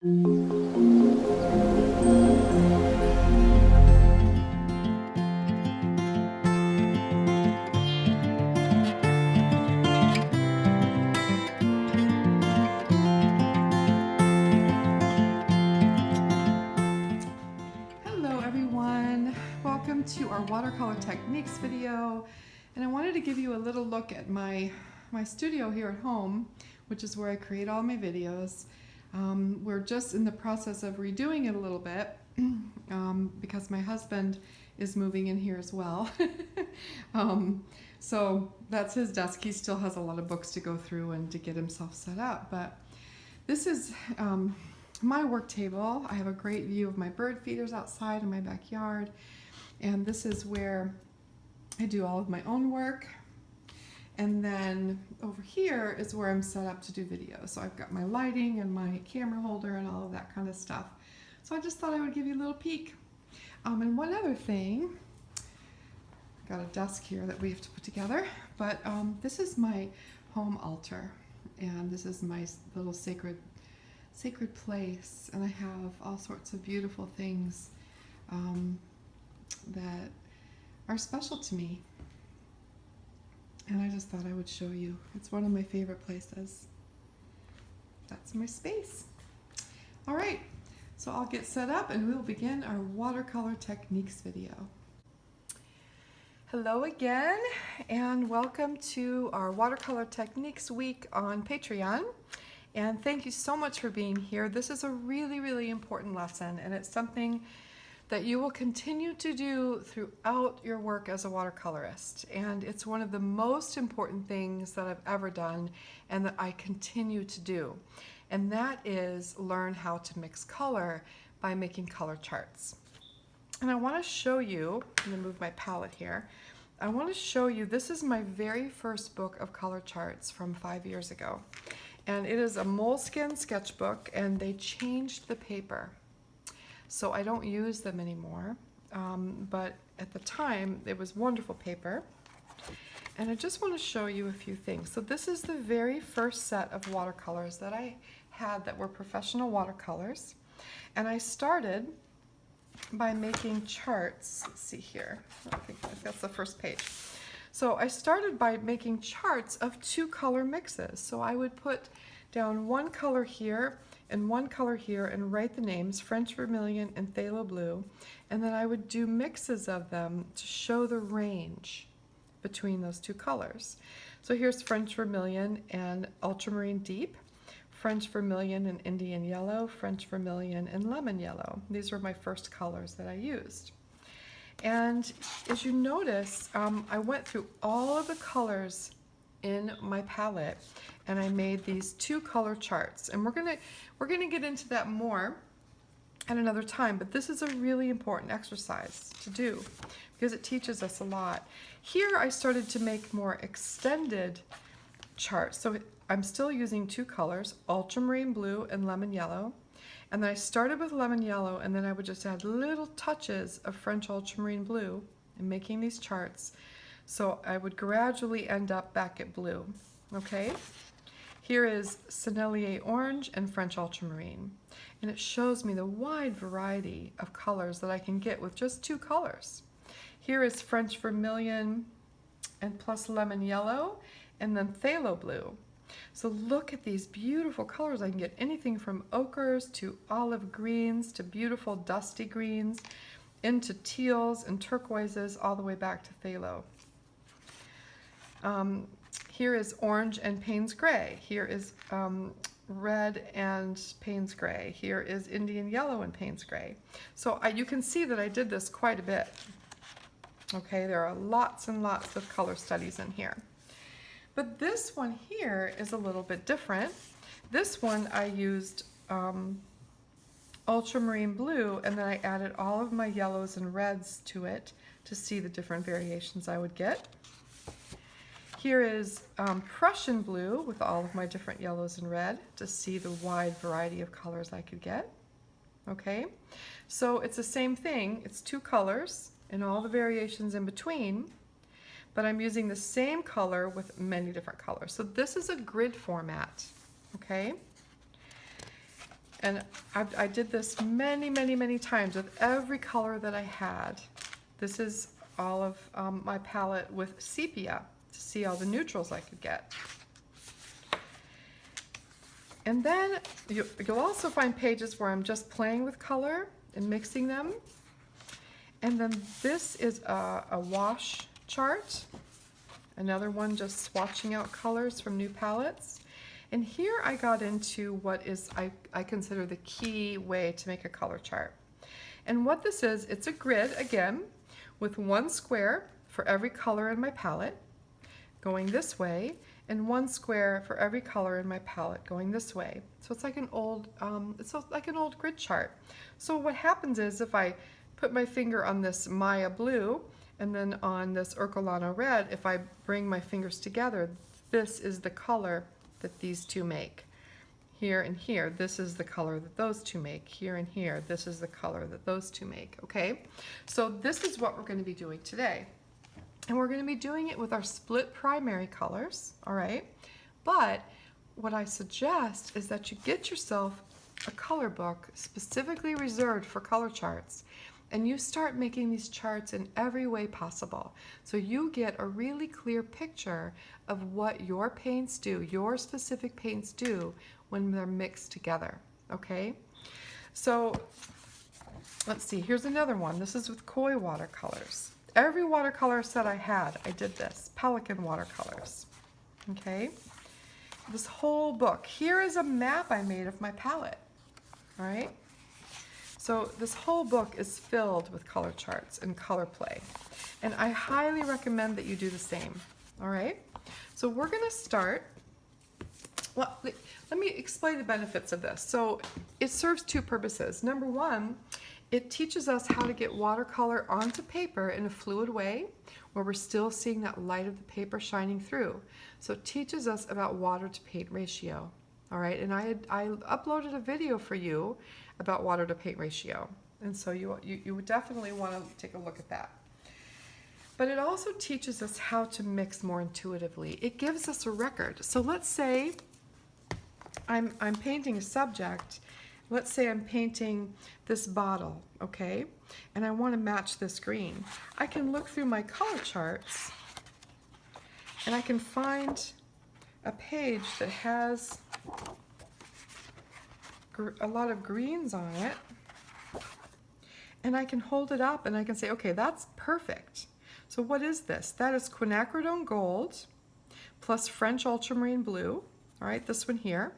Hello everyone, welcome to our watercolor techniques video, and I wanted to give you a little look at my studio here at home, which is where I create all my videos. We're just in the process of redoing it a little bit because my husband is moving in here as well. So that's his desk. He still has a lot of books to go through and to get himself set up, but this is my work table. I have a great view of my bird feeders outside in my backyard, and this is where I do all of my own work. And then over here is where I'm set up to do videos. So I've got my lighting and my camera holder and all of that kind of stuff. So I just thought I would give you a little peek. And one other thing, got a desk here that we have to put together, but this is my home altar, and this is my little sacred place, and I have all sorts of beautiful things that are special to me, and I just thought I would show you. It's one of my favorite places. That's my space. All right, so I'll get set up and we'll begin our watercolor techniques video. Hello again, and welcome to our watercolor techniques week on Patreon. And thank you so much for being here. This is a really, really important lesson, and it's something that you will continue to do throughout your work as a watercolorist. And it's one of the most important things that I've ever done and that I continue to do. And that is learn how to mix color by making color charts. And I want to show you, I'm going to move my palette here. I want to show you, this is my very first book of color charts from 5 years ago. And it is a moleskin sketchbook, and they changed the paper. So I don't use them anymore, but at the time it was wonderful paper. And I just want to show you a few things. So this is the very first set of watercolors that I had that were professional watercolors. And I started by making charts. Let's see here. I think that's the first page. So I started by making charts of 2 color mixes. So I would put down one color here and one color here and write the names, French vermilion and phthalo blue, and then I would do mixes of them to show the range between those 2 colors. So here's French vermilion and ultramarine deep, French vermilion and Indian yellow, French vermilion and lemon yellow. These were my first colors that I used. And as you notice, I went through all of the colors in my palette, and I made these 2 color charts. And we're gonna get into that more at another time, but this is a really important exercise to do because it teaches us a lot. Here I started to make more extended charts. So I'm still using 2 colors, ultramarine blue and lemon yellow. And then I started with lemon yellow, and then I would just add little touches of French ultramarine blue in making these charts. So I would gradually end up back at blue, okay? Here is Sennelier orange and French ultramarine. And it shows me the wide variety of colors that I can get with just 2 colors. Here is French vermilion and plus lemon yellow, and then phthalo blue. So look at these beautiful colors. I can get anything from ochres to olive greens to beautiful dusty greens into teals and turquoises all the way back to phthalo. Here is orange and Payne's gray. Here is red and Payne's gray. Here is Indian yellow and Payne's gray. So you can see that I did this quite a bit. Okay, there are lots and lots of color studies in here. But this one here is a little bit different. This one I used ultramarine blue, and then I added all of my yellows and reds to it to see the different variations I would get. Here is Prussian blue with all of my different yellows and red to see the wide variety of colors I could get. Okay, so it's the same thing. It's 2 colors and all the variations in between, but I'm using the same color with many different colors. So this is a grid format, okay? And I did this many, many, many times with every color that I had. This is all of my palette with sepia to see all the neutrals I could get. And then you'll also find pages where I'm just playing with color and mixing them. And then this is a wash chart. Another one just swatching out colors from new palettes. And here I got into what is, I consider the key way to make a color chart. And what this is, it's a grid, again, with one square for every color in my palette going this way, and one square for every color in my palette going this way. So it's like an old, grid chart. So what happens is if I put my finger on this Maya blue and then on this Ercolano red, if I bring my fingers together, this is the color that these two make. Here and here, this is the color that those two make. Here and here, this is the color that those two make, okay? So this is what we're going to be doing today. And we're going to be doing it with our split primary colors, all right? But what I suggest is that you get yourself a color book specifically reserved for color charts, and you start making these charts in every way possible. So you get a really clear picture of what your paints do, your specific paints do when they're mixed together, okay? So let's see, here's another one. This is with koi watercolors. Every watercolor set I had, I did this, Pelican watercolors, okay? This whole book. Here is a map I made of my palette, all right? So this whole book is filled with color charts and color play. And I highly recommend that you do the same, all right? So we're gonna start, well, let me explain the benefits of this. So it serves two purposes. Number one, it teaches us how to get watercolor onto paper in a fluid way where we're still seeing that light of the paper shining through. So it teaches us about water to paint ratio, all right? And I uploaded a video for you about water to paint ratio. And so you would definitely want to take a look at that. But it also teaches us how to mix more intuitively. It gives us a record. So let's say I'm painting a subject. Let's say I'm painting this bottle, okay? And I want to match this green. I can look through my color charts and I can find a page that has a lot of greens on it, and I can hold it up and I can say, okay, that's perfect. So what is this? That is quinacridone gold plus French ultramarine blue, all right, this one here.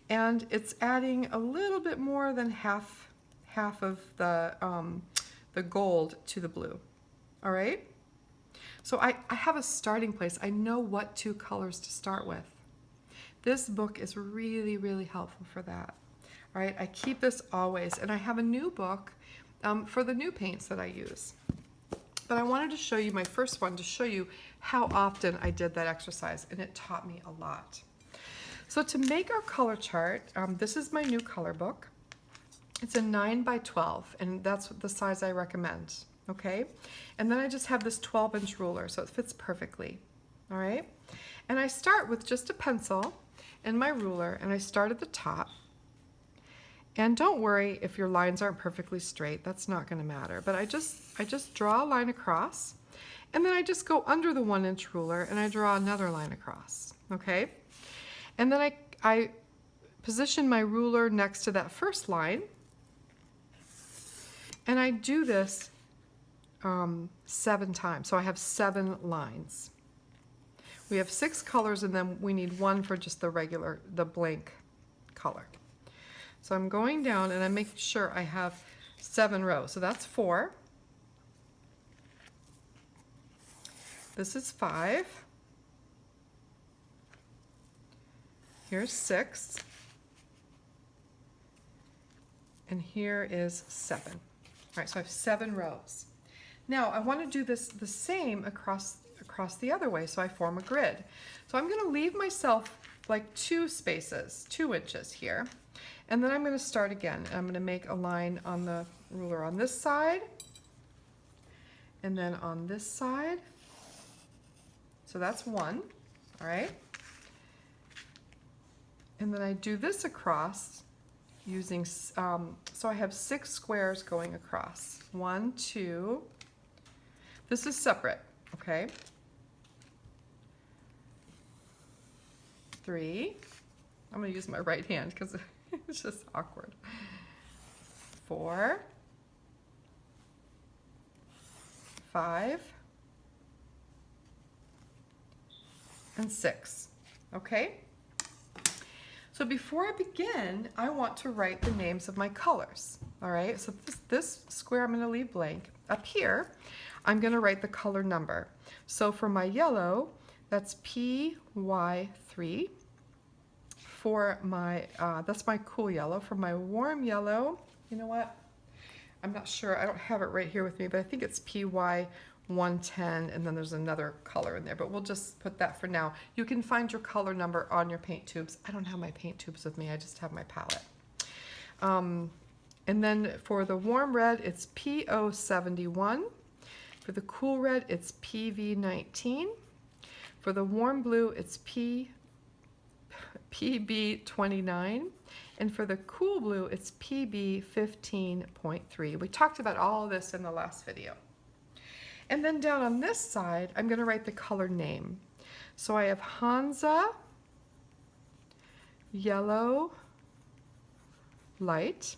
And it's adding a little bit more than half of the gold to the blue, all right? So I have a starting place. I know what two colors to start with. This book is really, really helpful for that, all right? I keep this always, and I have a new book for the new paints that I use. But I wanted to show you my first one to show you how often I did that exercise, and it taught me a lot. So to make our color chart, this is my new color book. It's a 9 by 12, and that's the size I recommend, okay? And then I just have this 12-inch ruler, so it fits perfectly, all right? And I start with just a pencil and my ruler, and I start at the top. And don't worry if your lines aren't perfectly straight, that's not gonna matter. But I just draw a line across, and then I just go under the 1-inch ruler and I draw another line across, okay? And then I position my ruler next to that first line, and I do this 7 times. So I have 7 lines. We have 6 colors, and then we need 1 for just the blank color. So I'm going down and I'm making sure I have 7 rows. So that's 4. This is 5. Here's 6, and here is 7. All right, so I have 7 rows. Now I want to do this the same across the other way, so I form a grid. So I'm going to leave myself like 2 spaces, 2 inches here, and then I'm going to start again. I'm going to make a line on the ruler on this side, and then on this side. So that's 1, all right? And then I do this across using, so I have 6 squares going across. 1, 2, this is separate, okay? 3, I'm gonna use my right hand because it's just awkward. 4, 5, and 6, okay? So before I begin, I want to write the names of my colors, all right? So this square I'm gonna leave blank. Up here, I'm gonna write the color number. So for my yellow, that's PY3. For my, that's my cool yellow. For my warm yellow, you know what? I'm not sure, I don't have it right here with me, but I think it's PY110, and then there's another color in there, but we'll just put that for now. You can find your color number on your paint tubes. I don't have my paint tubes with me, I just have my palette. And then for the warm red, it's PO71. For the cool red, it's PV19. For the warm blue, it's PB29. And for the cool blue, it's PB15.3. We talked about all of this in the last video. And then down on this side, I'm gonna write the color name. So I have Hansa, yellow, light.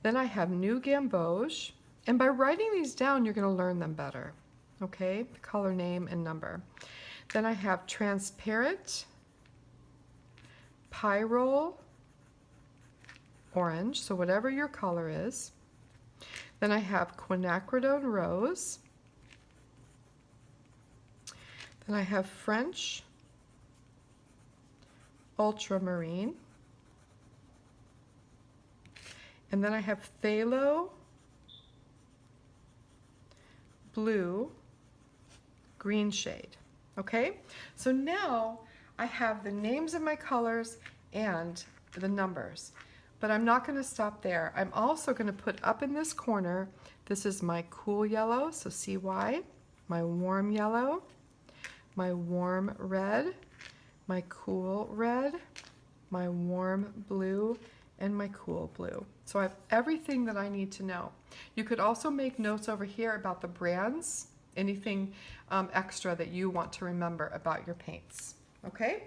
Then I have New Gamboge. And by writing these down, you're gonna learn them better, okay? The color name and number. Then I have transparent, pyrrole, orange, so whatever your color is. Then I have quinacridone rose. Then I have French ultramarine. And then I have phthalo blue green shade. Okay, so now I have the names of my colors and the numbers, but I'm not going to stop there. I'm also going to put up in this corner, this is my cool yellow, so CY, my warm yellow, my warm red, my cool red, my warm blue, and my cool blue. So I have everything that I need to know. You could also make notes over here about the brands, anything extra that you want to remember about your paints, okay?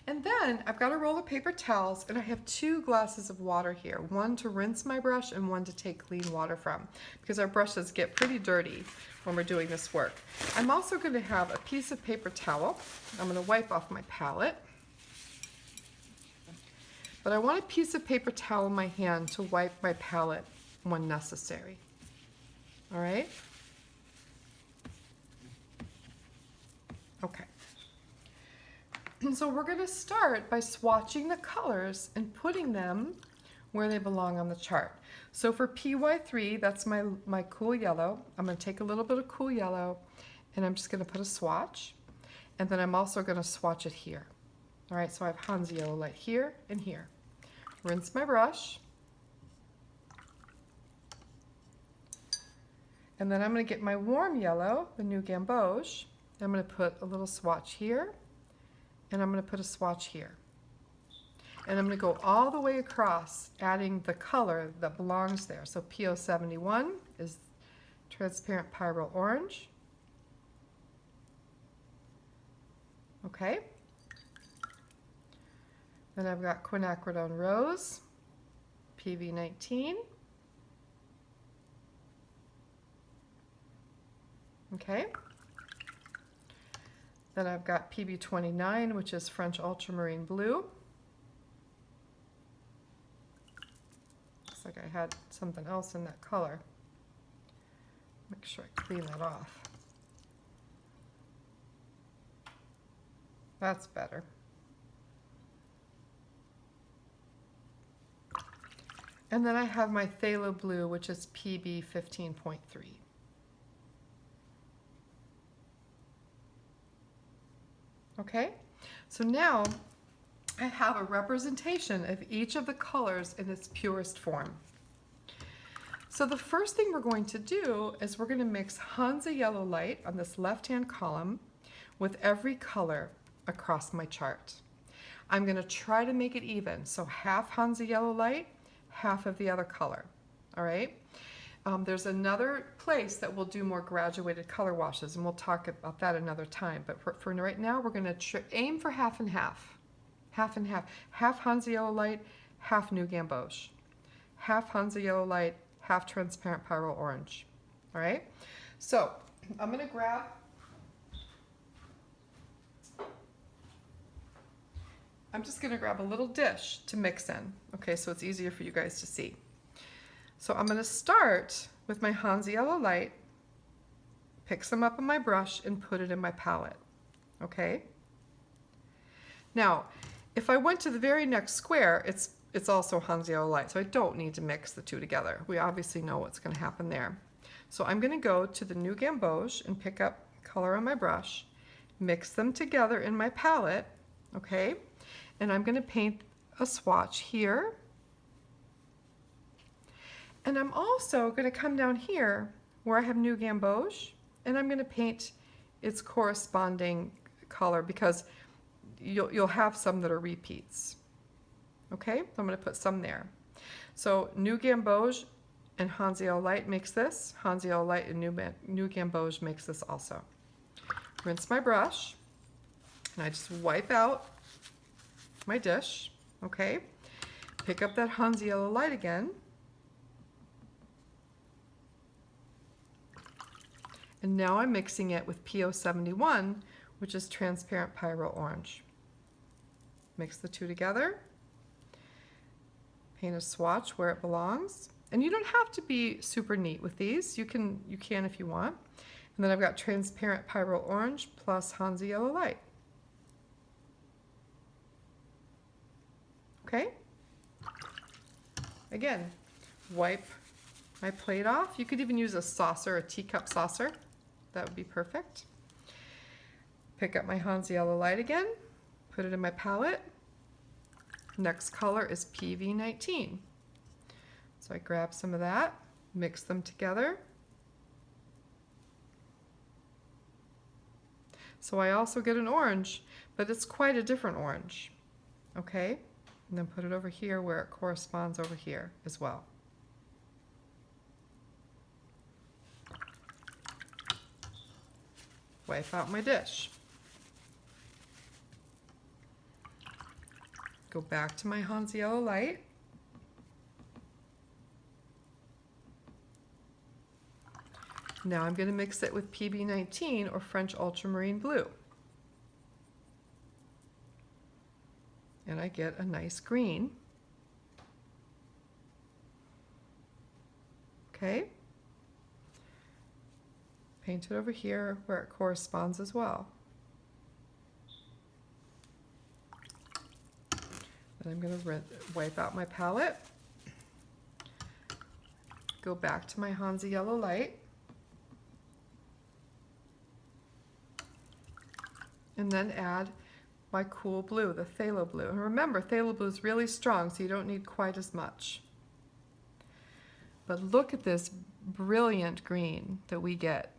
And then I've got a roll of paper towels, and I have 2 glasses of water here, one to rinse my brush and one to take clean water from, because our brushes get pretty dirty when we're doing this work. I'm also going to have a piece of paper towel. I'm going to wipe off my palette. But I want a piece of paper towel in my hand to wipe my palette when necessary. All right? Okay. And so we're going to start by swatching the colors and putting them where they belong on the chart. So for PY3, that's my cool yellow. I'm going to take a little bit of cool yellow, and I'm just going to put a swatch. And then I'm also going to swatch it here. All right, so I have Hansa yellow light here and here. Rinse my brush. And then I'm going to get my warm yellow, the New Gamboge. I'm going to put a little swatch here, and I'm going to put a swatch here. And I'm going to go all the way across, adding the color that belongs there. So PO71 is transparent pyrrole orange. Okay. Then I've got quinacridone rose, PV19. Okay. Then I've got PB29, which is French ultramarine blue. Looks like I had something else in that color. Make sure I clean that off. That's better. And then I have my phthalo blue, which is PB15.3. Okay, so now I have a representation of each of the colors in its purest form. So the first thing we're going to do is we're going to mix Hansa yellow light on this left-hand column with every color across my chart. I'm going to try to make it even. So half Hansa Yellow Light, half of the other color. All right. There's another place that we'll do more graduated color washes, and we'll talk about that another time. But for right now, we're going to aim for half and half. Half and half. Half Hansa Yellow Light, half New Gamboge. Half Hansa Yellow Light, half Transparent Pyrrole Orange. All right? So I'm going to grab a little dish to mix in, okay, so it's easier for you guys to see. So I'm going to start with my Hansa Yellow Light, pick some up on my brush, and put it in my palette, okay? Now, if I went to the very next square, it's also Hansa Yellow Light, so I don't need to mix the two together. We obviously know what's going to happen there. So I'm going to go to the New Gamboge and pick up color on my brush, mix them together in my palette, okay? And I'm going to paint a swatch here. And I'm also going to come down here where I have New Gamboge, and I'm going to paint its corresponding color, because you'll have some that are repeats. Okay, so I'm going to put some there. So New Gamboge and Hansa Yellow Light makes this. Hansa Yellow Light and New Gamboge makes this also. Rinse my brush, and I just wipe out my dish. Okay, pick up that Hansa Yellow Light again. And now I'm mixing it with PO71, which is Transparent Pyrrole Orange. Mix the two together. Paint a swatch where it belongs. And you don't have to be super neat with these. You can if you want. And then I've got Transparent Pyrrole Orange plus Hansa Yellow Light. Okay? Again, wipe my plate off. You could even use a saucer, a teacup saucer. That would be perfect. Pick up my Hansa Yellow Light again, put it in my palette. Next color is PV19. So I grab some of that, mix them together. So I also get an orange, but it's quite a different orange. Okay? And then put it over here where it corresponds over here as well. Wipe out my dish. Go back to my Hansa Yellow Light. Now I'm going to mix it with PB19 or French Ultramarine Blue. And I get a nice green. Okay. Paint it over here where it corresponds as well. Then I'm going to wipe out my palette. Go back to my Hansa Yellow Light. And then add my cool blue, the phthalo blue. And remember, phthalo blue is really strong, so you don't need quite as much. But look at this brilliant green that we get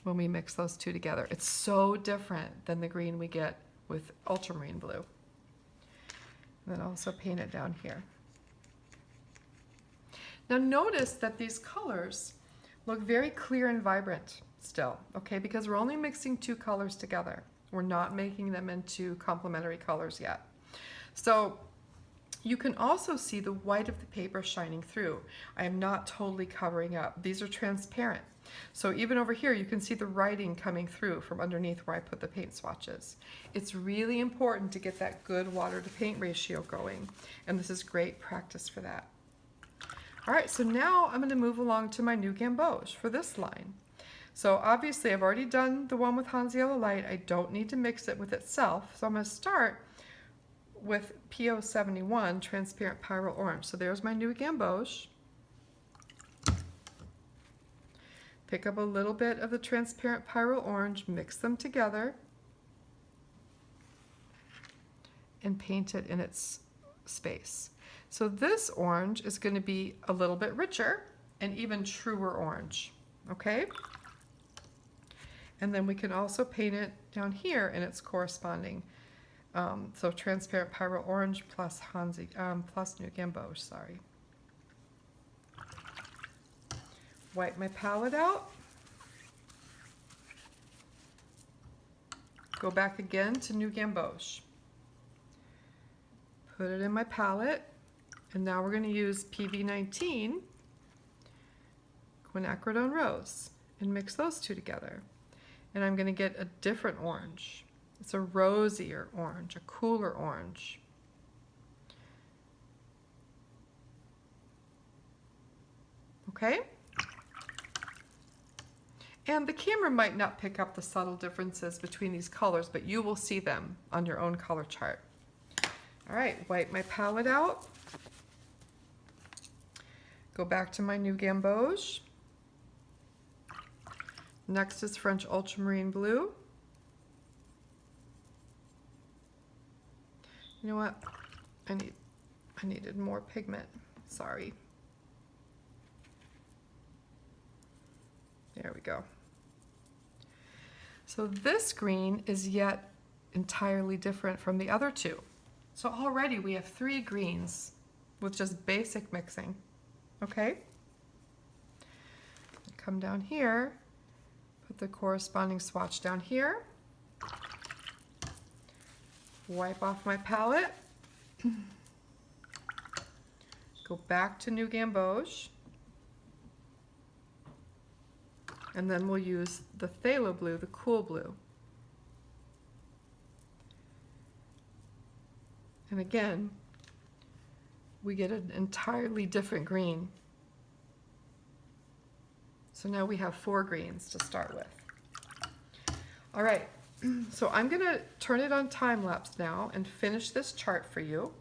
when we mix those two together. It's so different than the green we get with ultramarine blue. And then also paint it down here. Now notice that these colors look very clear and vibrant still, okay? Because we're only mixing two colors together. We're not making them into complementary colors yet. So you can also see the white of the paper shining through. I am not totally covering up. These are transparent. So even over here, you can see the writing coming through from underneath where I put the paint swatches. It's really important to get that good water to paint ratio going. And this is great practice for that. All right, so now I'm gonna move along to my New Gamboge for this line. So obviously I've already done the one with Hansa Yellow Light. I don't need to mix it with itself. So I'm gonna start with PO71, Transparent Pyrrole Orange. So there's my New Gamboge. Pick up a little bit of the Transparent Pyrrole Orange, mix them together, and paint it in its space. So this orange is going to be a little bit richer and even truer orange, okay? And then we can also paint it down here in its corresponding So transparent Pyro Orange plus plus New Gamboge, sorry. Wipe my palette out. Go back again to New Gamboge. Put it in my palette, and now we're going to use PV19, Quinacridone Rose, and mix those two together. And I'm going to get a different orange. It's a rosier orange, a cooler orange. Okay? And the camera might not pick up the subtle differences between these colors, but you will see them on your own color chart. All right, wipe my palette out. Go back to my New Gamboge. Next is French Ultramarine Blue. You know what? I needed more pigment. Sorry. There we go. So this green is yet entirely different from the other two. So already we have 3 greens with just basic mixing. Okay? Come down here, put the corresponding swatch down here. Wipe off my palette. Go back to New Gamboge. And then we'll use the phthalo blue, the cool blue. And again, we get an entirely different green. So now we have 4 greens to start with. All right, so I'm gonna turn it on time lapse now and finish this chart for you.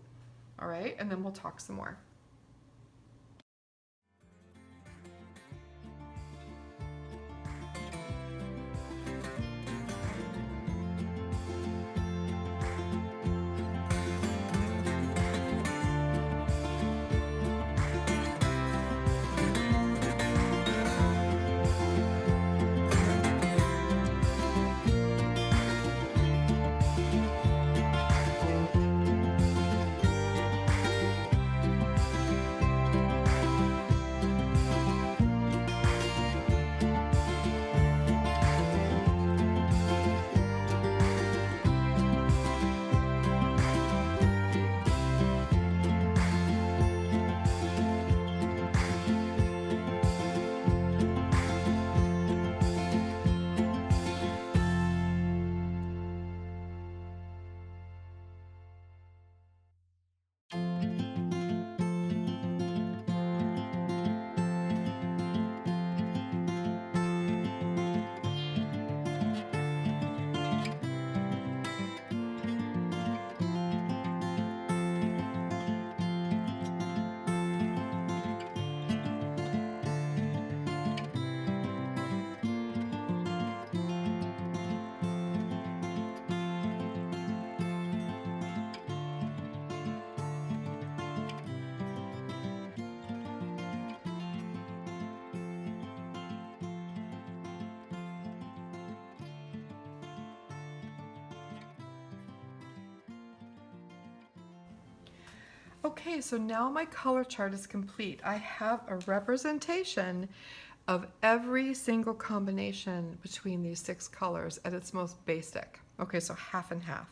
All right, and then we'll talk some more. Okay, so now my color chart is complete. I have a representation of every single combination between these 6 colors at its most basic. Okay, so half and half.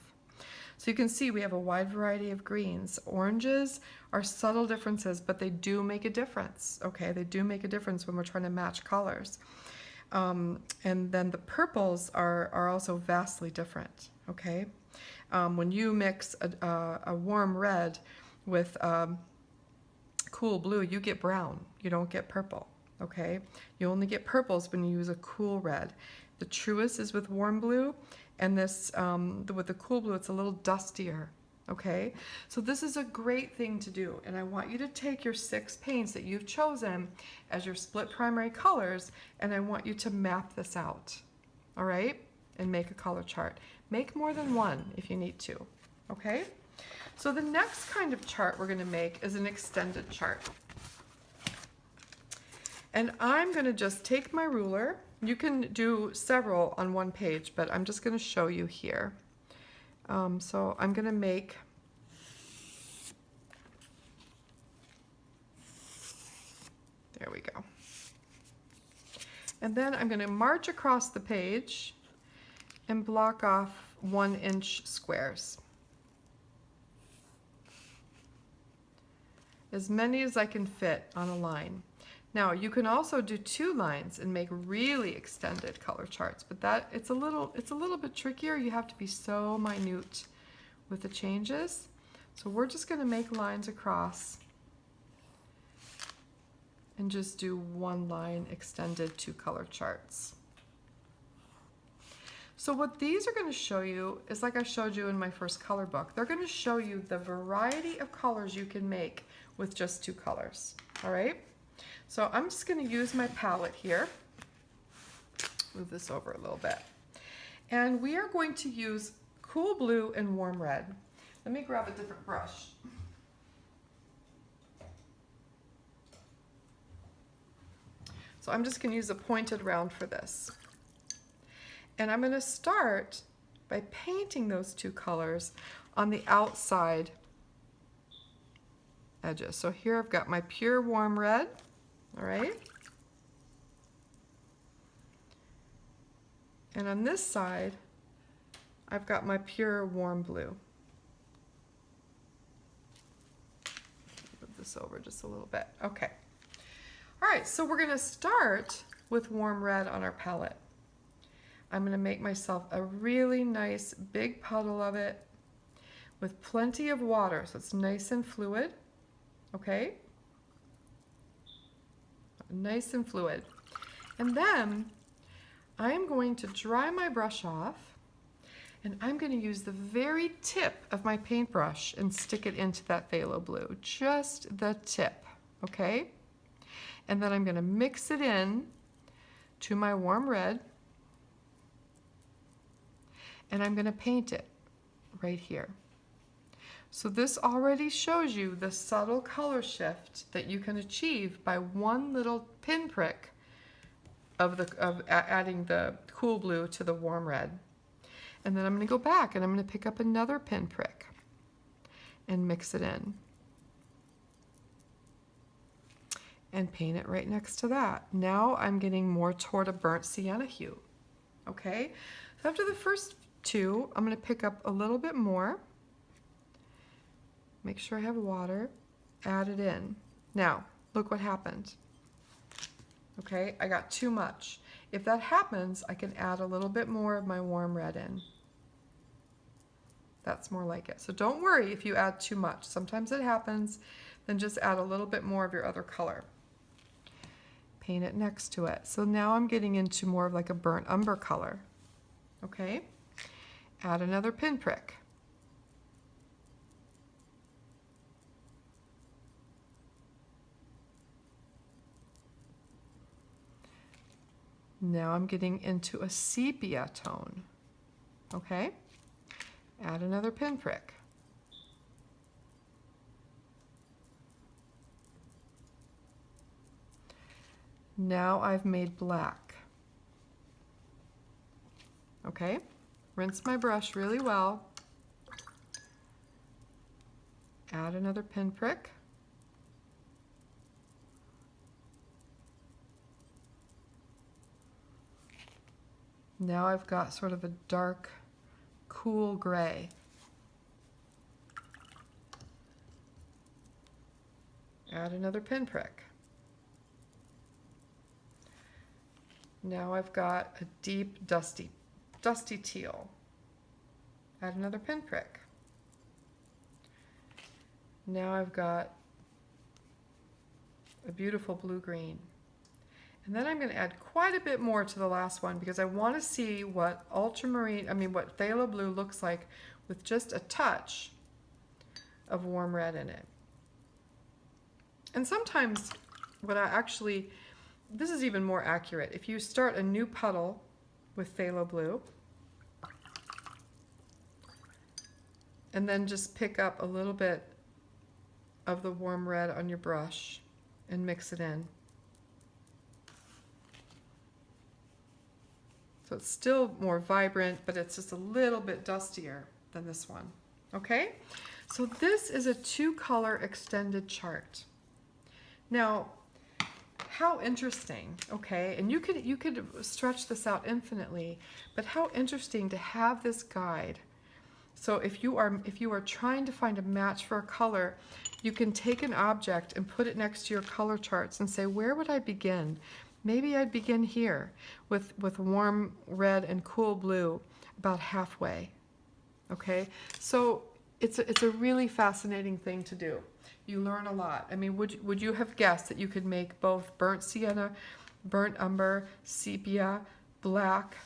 So you can see we have a wide variety of greens. Oranges are subtle differences, but they do make a difference. Okay, they do make a difference when we're trying to match colors. And then the purples are also vastly different. Okay, when you mix a warm red with cool blue, you get brown. You don't get purple. Okay, you only get purples when you use a cool red. The truest is with warm blue, and this with the cool blue, it's a little dustier. Okay, so this is a great thing to do, and I want you to take your 6 paints that you've chosen as your split primary colors, and I want you to map this out. All right, and make a color chart. Make more than one if you need to. Okay. So the next kind of chart we're going to make is an extended chart. And I'm going to just take my ruler. You can do several on one page, but I'm just going to show you here. So I'm going to make there we go. And then I'm going to march across the page and block off 1-inch squares. As many as I can fit on a line. Now you can also do 2 lines and make really extended color charts, but it's a little bit trickier. You have to be so minute with the changes. So we're just going to make lines across and just do 1 line extended 2 color charts. So what these are going to show you is, like I showed you in my first color book, they're going to show you the variety of colors you can make with just 2 colors. All right? So I'm just going to use my palette here. Move this over a little bit. And we are going to use cool blue and warm red. Let me grab a different brush. So I'm just going to use a pointed round for this. And I'm going to start by painting those 2 colors on the outside edges. So here I've got my pure warm red, all right? And on this side, I've got my pure warm blue. Move this over just a little bit. Okay. All right, so we're going to start with warm red on our palette. I'm going to make myself a really nice big puddle of it with plenty of water, so it's nice and fluid. Okay? Nice and fluid. And then I'm going to dry my brush off, and I'm going to use the very tip of my paintbrush and stick it into that phthalo blue, just the tip, okay? And then I'm going to mix it in to my warm red, and I'm going to paint it right here. So this already shows you the subtle color shift that you can achieve by 1 little pinprick of adding the cool blue to the warm red. And then I'm going to go back and I'm going to pick up another pinprick and mix it in. And paint it right next to that. Now I'm getting more toward a burnt sienna hue. Okay? So after the first 2, I'm going to pick up a little bit more. Make sure I have water. Add it in. Now, look what happened. Okay, I got too much. If that happens, I can add a little bit more of my warm red in. That's more like it. So don't worry if you add too much. Sometimes it happens. Then just add a little bit more of your other color. Paint it next to it. So now I'm getting into more of like a burnt umber color. Okay? Add another pinprick. Now I'm getting into a sepia tone. Okay? Add another pinprick. Now I've made black. Okay? Rinse my brush really well. Add another pinprick. Now I've got sort of a dark, cool gray. Add another pinprick. Now I've got a deep, dusty teal. Add another pinprick. Now I've got a beautiful blue-green. And then I'm going to add quite a bit more to the last one because I want to see what what phthalo blue looks like with just a touch of warm red in it. And sometimes this is even more accurate. If you start a new puddle with phthalo blue and then just pick up a little bit of the warm red on your brush and mix it in. So it's still more vibrant, but it's just a little bit dustier. than this one. Okay? So this is a 2-color extended chart. Now, how interesting, okay? And you could stretch this out infinitely, but how interesting to have this guide. So if you are trying to find a match for a color, you can take an object and put it next to your color charts and say, where would I begin? Maybe I'd begin here with warm red and cool blue, about halfway. Okay? So it's a really fascinating thing to do. You learn a lot. I mean, would you have guessed that you could make both burnt sienna, burnt umber, sepia, black,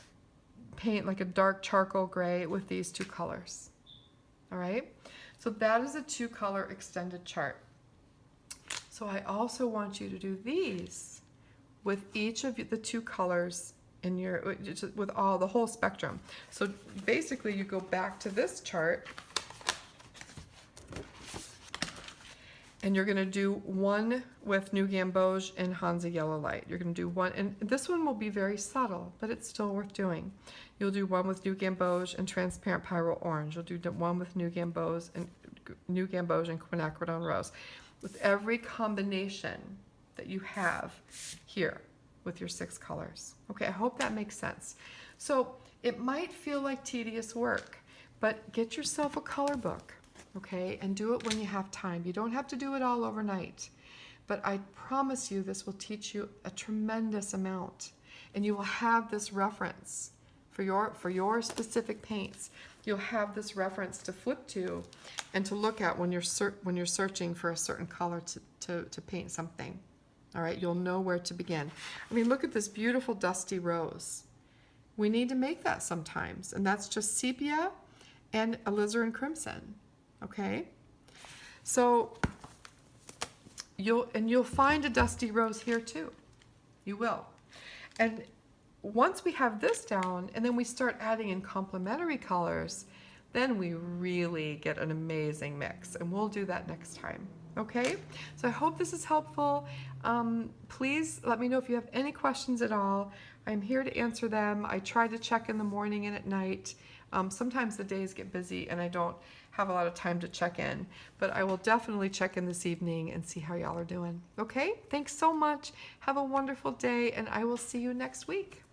paint like a dark charcoal gray with these 2 colors? All right? So that is a 2-color extended chart. So I also want you to do these with each of the 2 colors in your, with the whole spectrum. So basically you go back to this chart and you're going to do one with New Gamboge and Hansa Yellow Light. You're going to do one, and this one will be very subtle, but it's still worth doing. You'll do one with New Gamboge and Transparent Pyro Orange. You'll do one with New Gamboge and Quinacridone Rose. With every combination that you have here with your 6 colors. Okay, I hope that makes sense. So it might feel like tedious work, but get yourself a color book. Okay, and do it when you have time. You don't have to do it all overnight, but I promise you this will teach you a tremendous amount, and you will have this reference for your specific paints. You'll have this reference to flip to and to look at when you're searching for a certain color to paint something. All right, you'll know where to begin. I mean, look at this beautiful dusty rose. We need to make that sometimes, and that's just sepia and alizarin crimson. Okay, so you'll find a dusty rose here too. You will. And once we have this down and then we start adding in complementary colors, then we really get an amazing mix, and we'll do that next time. Okay, so I hope this is helpful. Please let me know if you have any questions at all. I'm here to answer them. I try to check in the morning and at night. Sometimes the days get busy and I don't have a lot of time to check in, but I will definitely check in this evening and see how y'all are doing. Okay, thanks so much. Have a wonderful day, and I will see you next week.